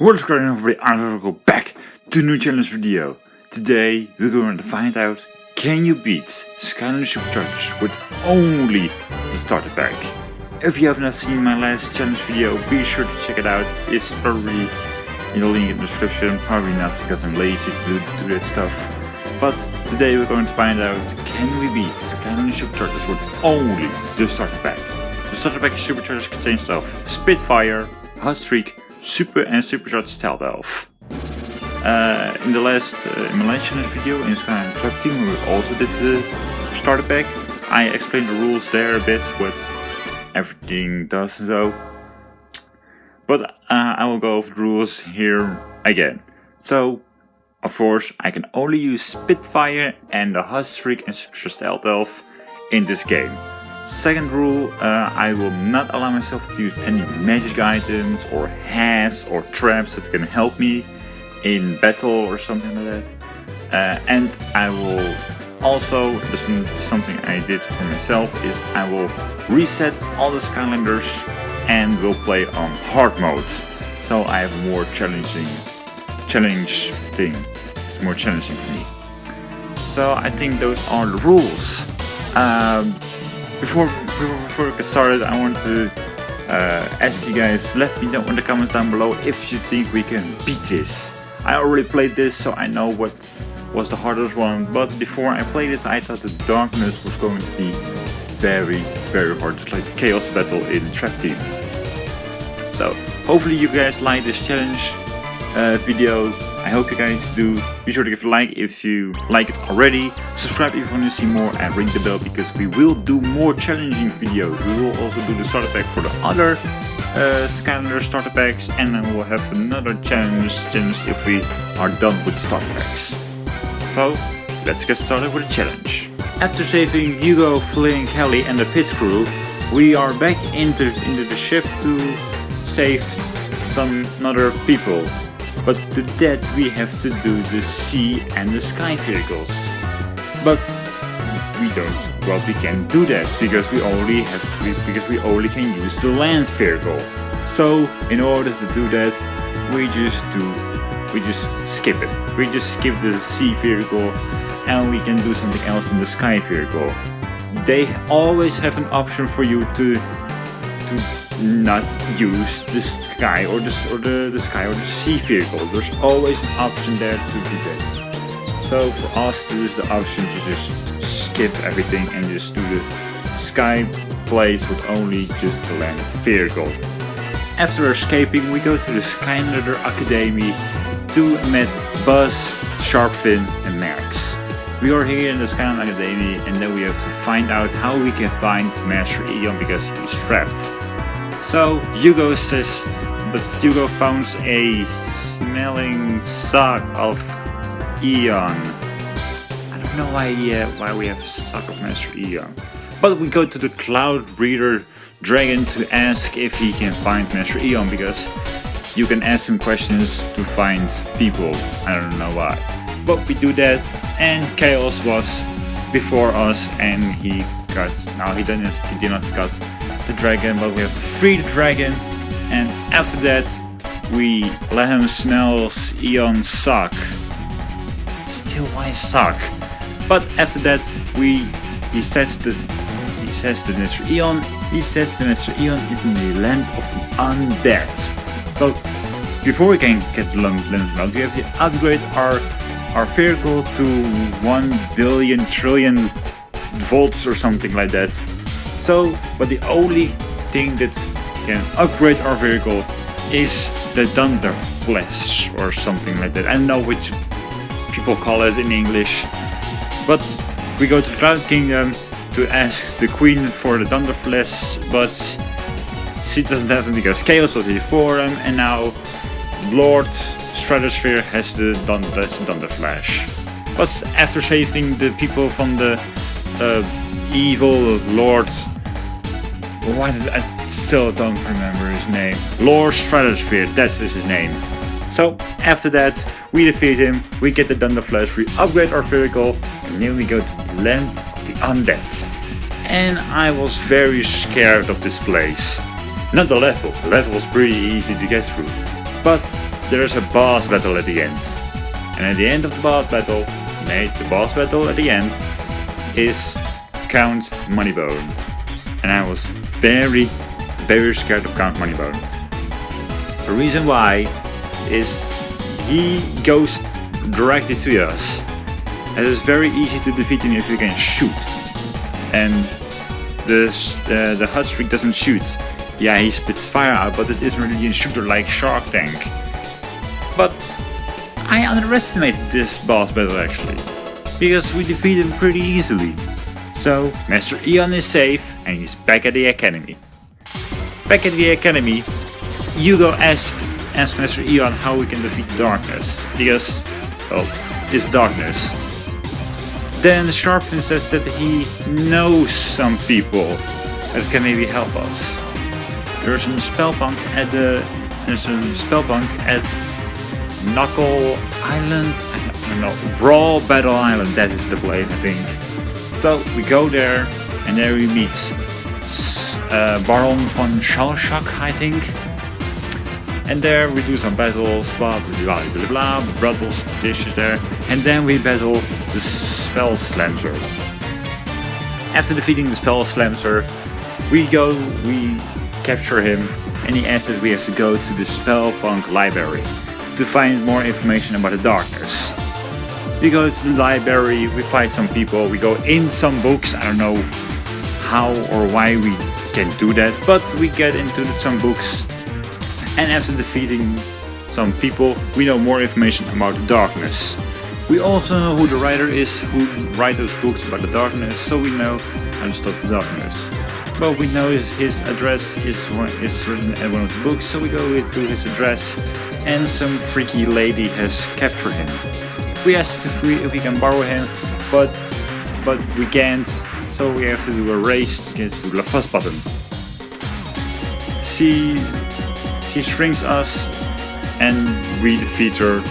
What's going on, everybody? I'm going to go back to a new challenge video. Today we're going to find out, can you beat Skylanders Superchrgers with only the starter pack? If you have not seen my last challenge video, be sure to check it out. It's probably in the link in the description. Probably not, because I'm lazy to do that stuff. But today we're going to find out, can we beat Skylanders Superchrgers with only the starter pack? The starter pack Superchrgers contains of Spitfire, Hot Streak, Super and Supercharged Stealth Elf. In the last challenge video in Skylanders Club Team, we also did the starter pack. I explained the rules there a bit, what everything does and so. But I will go over the rules here again. So, of course, I can only use Spitfire and the Hot Streak and Supercharged Stealth Elf in this game. Second rule, I will not allow myself to use any magic items or hats or traps that can help me in battle or something like that. And I will also, this is something I did for myself, is I will reset all the Skylanders and will play on hard mode. So I have more challenge thing. It's more challenging for me. So I think those are the rules. Before we get started, I want to ask you guys, let me know in the comments down below if you think we can beat this. I already played this, so I know what was the hardest one, but before I played this I thought the darkness was going to be very, very hard, just like the chaos battle in Trap Team. So hopefully you guys like this challenge video. I hope you guys do. Be sure to give a like if you like it already. Subscribe if you want to see more and ring the bell, because we will do more challenging videos. We will also do the starter pack for the other Skylanders starter packs, and then we'll have another challenge if we are done with starter packs. So let's get started with the challenge. After saving Hugo, Flynn, Kelly and the pit crew, we are back into the ship to save some other people. But to that we have to do the sea and the sky vehicles. But we can't do that because we only can use the land vehicle. So in order to do that, we just skip it. We just skip the sea vehicle and we can do something else in the sky vehicle. They always have an option for you to not use the sky or the sky or the sea vehicle. There's always an option there to do that. So for us to use the option to just skip everything and just do the sky place with only just the land vehicle. After escaping, we go to the Skylander Academy to meet Buzz, Sharpfin and Max. We are here in the Skylander Academy, and then we have to find out how we can find Master Eon because he's trapped. So Hugo says that Hugo found a smelling sock of Eon. I have no idea why we have a sock of Master Eon. But we go to the Cloud Breeder Dragon to ask if he can find Master Eon, because you can ask him questions to find people. I don't know why. But we do that, and Chaos was before us, and he did not cut the dragon, but we have to free the dragon, and after that we let him smell Eon's sock. Still why sock? But after that he says the Master Eon is in the land of the undead. But before we can get the land of the undead, we have to upgrade our vehicle to 1 billion trillion volts or something like that. So, but the only thing that can upgrade our vehicle is the Thunder Flash or something like that. I don't know which people call it in English. But we go to the Cloud Kingdom to ask the Queen for the Thunder Flash, but she doesn't have it because Chaos was before him, and now Lord Stratosphere has the Thunder Flash. But after saving the people from the evil Lord, I still don't remember his name. Lord Stratosphere, that is his name. So after that we defeat him, we get the Thunder Flash, we upgrade our vehicle, and then we go to the land of the undead. And I was very scared of this place. Not the level was pretty easy to get through. But there's a boss battle at the end. And at the end of the boss battle, at the end is Count Moneybone. And I was very, very scared of Count Moneybone. The reason why is he goes directly to us. It is very easy to defeat him if you can shoot. And the hot streak doesn't shoot. Yeah, he spits fire out, but it isn't really a shooter like Shark Tank. But I underestimated this boss battle actually, because we defeat him pretty easily. So Master Eon is safe and he's back at the academy. Back at the academy, you go ask Master Eon how we can defeat darkness, because, well, it's darkness. Then Sharpfin says that he knows some people that can maybe help us. There's a spellpunk at Knuckle Island, I don't know, Brawl Battle Island, that is the place I think. So we go there and there we meet Baron von Schallschack, I think. And there we do some battles, blah blah blah blah, battles, dishes there, and then we battle the Spell Slamser. After defeating the Spell Slamser, we capture him, and he asks that we have to go to the Spellpunk library to find more information about the darkness. We go to the library, we fight some people, we go in some books, I don't know how or why we can do that, but we get into some books. And after defeating some people, we know more information about the darkness. We also know who the writer is, who write those books about the darkness, so we know how to stop the darkness. But we know his address is written at one of the books, so we go to his address, and some freaky lady has captured him. We ask if we can borrow him, but we can't, so we have to do a race to get to the first button. She shrinks us and we defeat her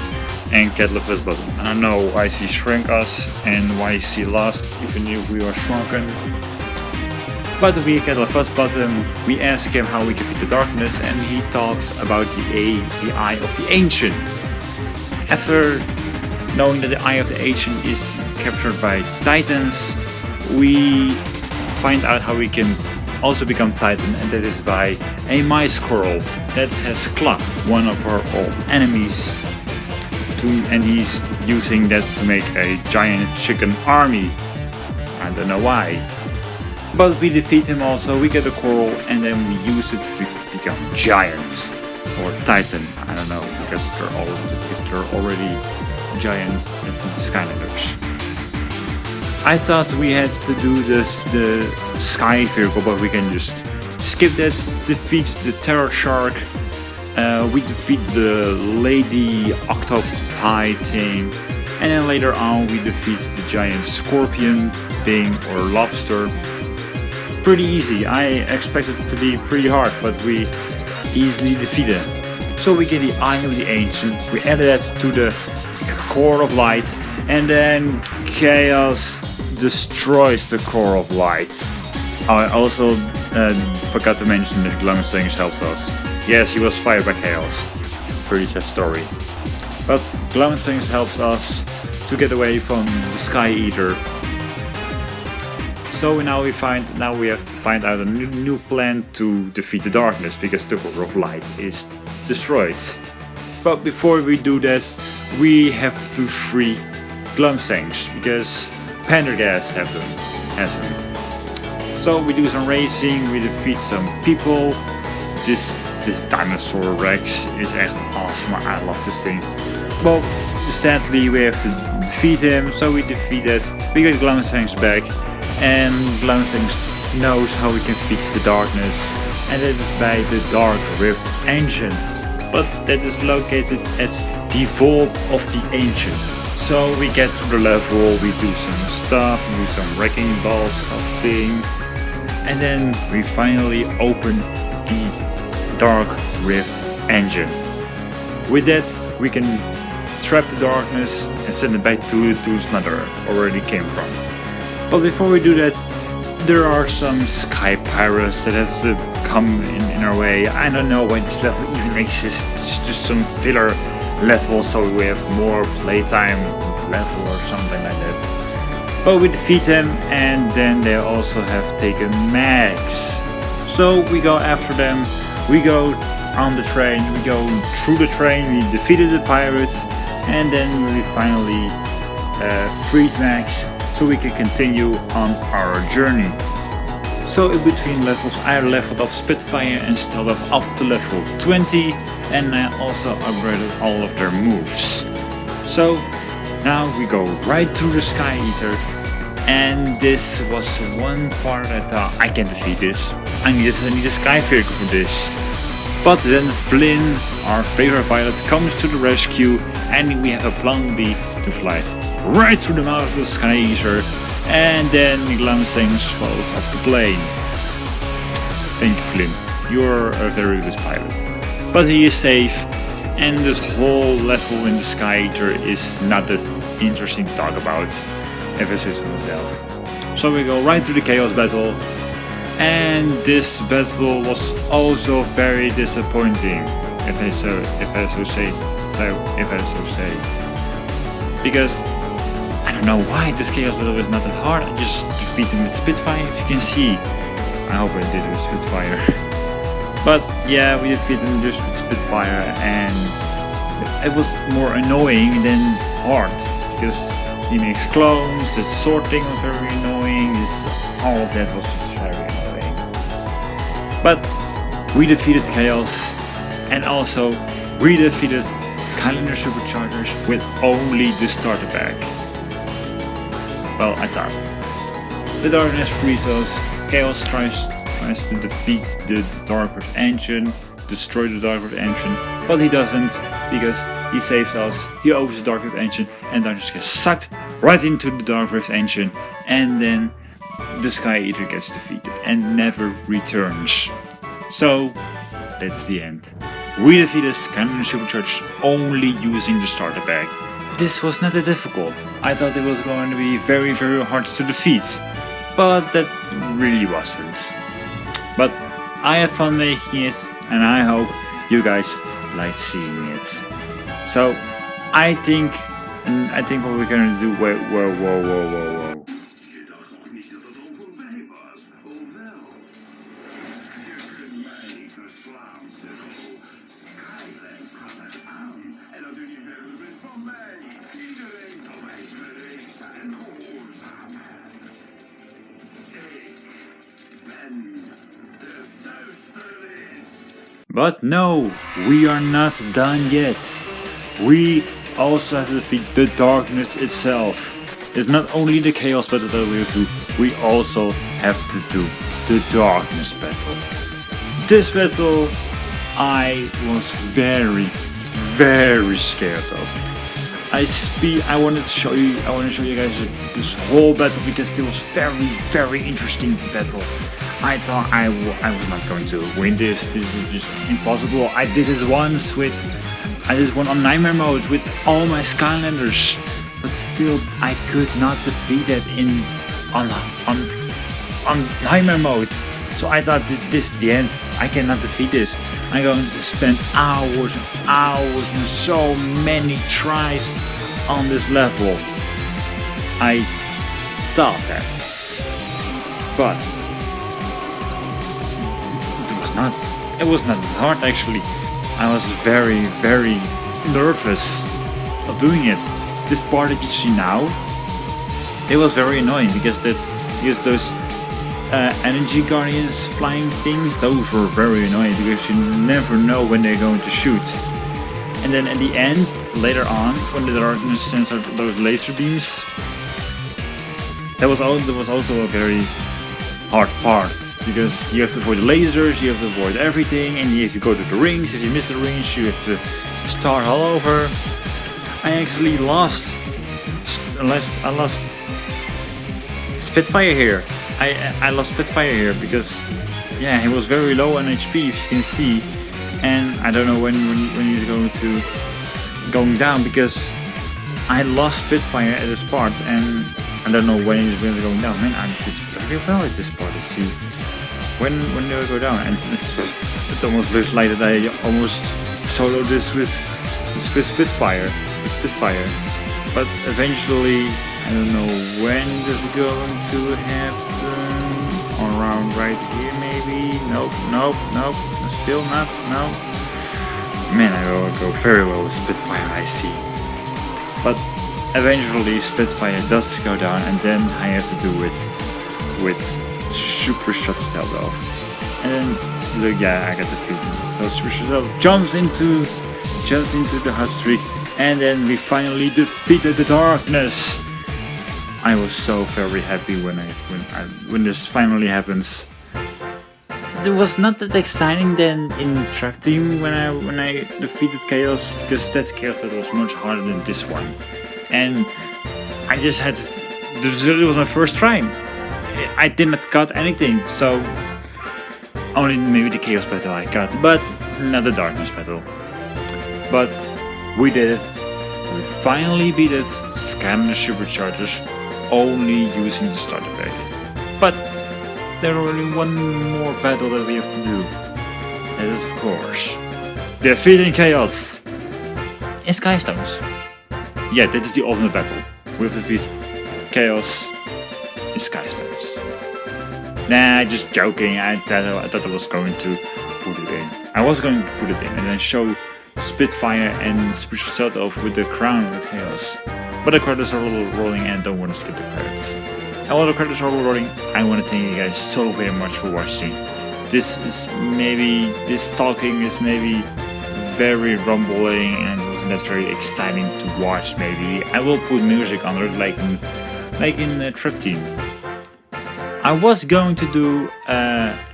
and get the first button. I don't know why she shrank us and why she lost even if we were shrunken. But we get the first button, we ask him how we can beat the darkness, and he talks about the Eye of the Ancient. After knowing that the Eye of the Ancient is captured by Titans, we find out how we can also become Titan, and that is by a mice squirrel that has clubbed one of our old enemies, and he's using that to make a giant chicken army. I don't know why. But we defeat him also, we get a coral, and then we use it to become giant or Titan. I don't know, because they're already giants in Skylanders. I thought we had to do the sky vehicle, but we can just skip that, defeat the terror shark, we defeat the lady octopi thing, and then later on we defeat the giant scorpion thing or lobster. Pretty easy. I expected it to be pretty hard, but we easily defeated it. So we get the Eye of the Ancient, we add that to the Core of Light, and then Chaos destroys the Core of Light. I also forgot to mention that Glumstings helps us. Yes, he was fired by Chaos. Pretty sad story. But Glumstings helps us to get away from the Sky Eater. So now we have to find out a new plan to defeat the darkness, because the Core of Light is destroyed. But before we do this, we have to free Glumstings, because Pendergast has them. So we do some racing, we defeat some people. This dinosaur Rex is echt awesome, I love this thing. Well, sadly we have to defeat him, so we defeat it. We get Glumstings back, and Glumstings knows how we can defeat the darkness, and that is by the Dark Rift Engine. But that is located at the Vault of the Ancient. So we get to the level, we do some stuff, we do some wrecking ball stuff thing, and then we finally open the Dark Rift Engine. With that we can trap the darkness and send it back to its mother, where it came from. But before we do that, there are some sky pirates that has to come in our way. I don't know why this level even exists. It's just some filler level so we have more playtime level or something like that. But we defeat them, and then they also have taken mags. So we go after them, we go on the train, we go through the train, we defeated the pirates, and then we finally freed mags so we can continue on our journey. So in between levels I leveled up Spitfire and Stealth up to level 20, and I also upgraded all of their moves. So now we go right through the Sky Eater, and this was one part I thought I can defeat this. I need a Sky Vehicle for this. But then Flynn, our favorite pilot, comes to the rescue, and we have a plan B to fly right through the mouth of the Sky Eater, and then Glamsing swallows off the plane. Thank you, Flynn. You're a very good pilot. But he is safe, and this whole level in the Sky Eater is not that interesting to talk about, if I say so myself. So we go right through the Chaos Battle, and this battle was also very disappointing, if I so say. Because I don't know why this Chaos Battle is not that hard. I just defeat him with Spitfire, if you can see. I hope I did it with Spitfire. But yeah, we defeated him just with Spitfire, and it was more annoying than hard, because he makes clones, the sorting was very annoying, all of that was just very annoying. But we defeated Chaos, and also we defeated Skylanders Superchrgers with only the Strterpack. Well, I thought. The darkness frees us, Chaos tries to defeat the Darkness engine, destroy the Darkness engine, but he doesn't, because he saves us, he opens the Darkness engine, and Darkness gets sucked right into the Darkness engine, and then the Sky Eater gets defeated and never returns. So that's the end. We defeated Skylanders Superchrgers only using the Strterpack. This was not that difficult. I thought it was going to be very hard to defeat, but that really wasn't. But I had fun making it, and I hope you guys liked seeing it. So I think what we're gonna do. Whoa. But no, we are not done yet. We also have to defeat the darkness itself. It's not only the chaos battle that we have to do, we also have to do the darkness battle. This battle I was very scared of. I wanted to show you guys this whole battle because it was very interesting, this battle. I thought I was not going to win this. This is just impossible. I did this once on nightmare mode with all my Skylanders, but still I could not defeat it on nightmare mode. So I thought this is the end. I cannot defeat this. I'm going to spend hours and hours and so many tries on this level. I thought that, but it was not hard actually. I was very nervous of doing it. This part that you see now, it was very annoying because those energy guardians flying things, those were very annoying because you never know when they're going to shoot. And then at the end, later on, when the darkness sends out those laser beams, that was also a very hard part. Because you have to avoid the lasers, you have to avoid everything, and if you go to the rings, if you miss the rings, you have to start all over. I actually lost Spitfire here. I lost Spitfire here because, yeah, he was very low on HP, if you can see, and I don't know when he's going down because I lost Spitfire at this part, and I don't know when it's really going down. Man, I did very well at this part. Let's see. When do I go down? And it almost looks like that I almost solo this with Spitfire. But eventually, I don't know when this is going to happen. Around right here maybe. Nope. Still not. No. Man, I will go very well with Spitfire, I see. But eventually Spitfire does go down, and then I have to do it with Super Shot Stealth off. And then look, yeah, I got the feeling. So Super Shot Stealth jumps into the hot streak, and then we finally defeated the darkness. I was so very happy when this finally happens. It was not that exciting then in track team when I defeated Chaos, because that Chaos battle was much harder than this one. And I just had it was my first try. I did not cut anything, so only maybe the Chaos battle I cut, but not the Darkness battle. But we did it. We finally beat it, Skylanders Superchrgers, only using the Strterpack. But there's only one more battle that we have to do. That is, of course, defeating Chaos in Skystones. Yeah, that is the ultimate battle. We have to defeat Chaos in Skystones. Nah, just joking. I thought I was going to put it in. I was going to put it in and then show Spitfire and Super Shot off with the crown with Chaos. But the credits are a little rolling and I don't want to skip the credits. And while the credits are rolling, I want to thank you guys so very much for watching. This talking is maybe very rumbling and wasn't that very exciting to watch. Maybe I will put music under it like in Trip Team. I was going to do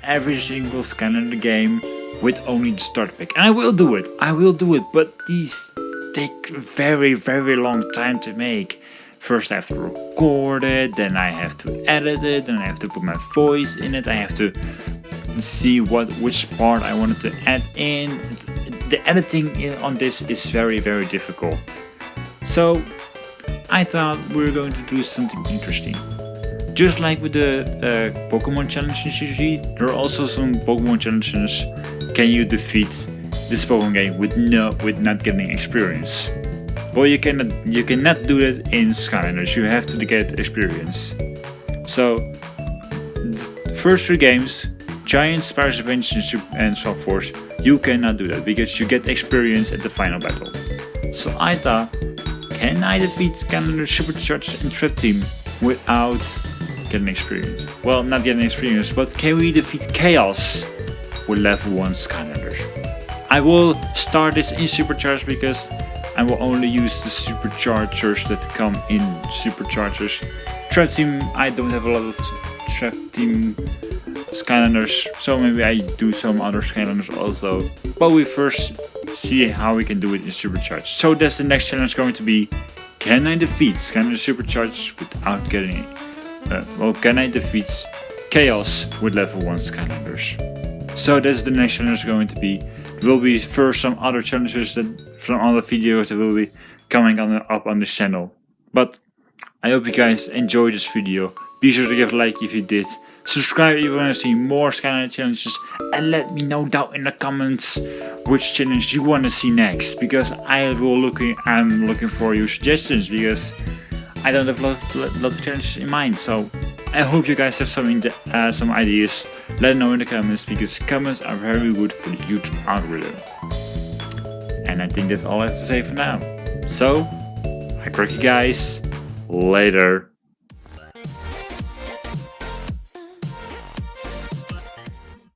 every single Skylander game with only the Strterpack, and I will do it, but these take very long time to make. First I have to record it, then I have to edit it, then I have to put my voice in it, I have to see which part I wanted to add in. The editing on this is very difficult. So I thought we were going to do something interesting. Just like with the Pokemon challenges you see, there are also some Pokemon challenges. Can you defeat this Pokemon game with not getting experience? Well, you cannot do that in Skylanders. You have to get experience. So, the first 3 games, Giant, Spider's Revenge, and Swap Force, you cannot do that because you get experience at the final battle. So I thought, can I defeat Skylanders Superchrgers and Trip Team without getting experience? Well, not getting experience, but can we defeat Chaos with level 1 Skylanders? I will start this in Superchargers because I will only use the Superchargers that come in Superchargers. Trap Team, I don't have a lot of Trap Team Skylanders, so maybe I do some other Skylanders also. But we first see how we can do it in Superchargers. So that's the next challenge going to be, can I defeat Skylanders Superchargers without getting it? Can I defeat Chaos with level 1 Skylanders? So that's the next challenge going to be. There will be first some other challenges from other videos that will be coming up on this channel. But I hope you guys enjoyed this video. Be sure to give a like if you did. Subscribe if you want to see more Skylander challenges, and let me know down in the comments which challenge you want to see next, because I'm looking for your suggestions, because I don't have a lot of challenges in mind. So I hope you guys have some ideas. Let me know in the comments, because comments are very good for the YouTube algorithm. And I think that's all I have to say for now. So I crack you guys later.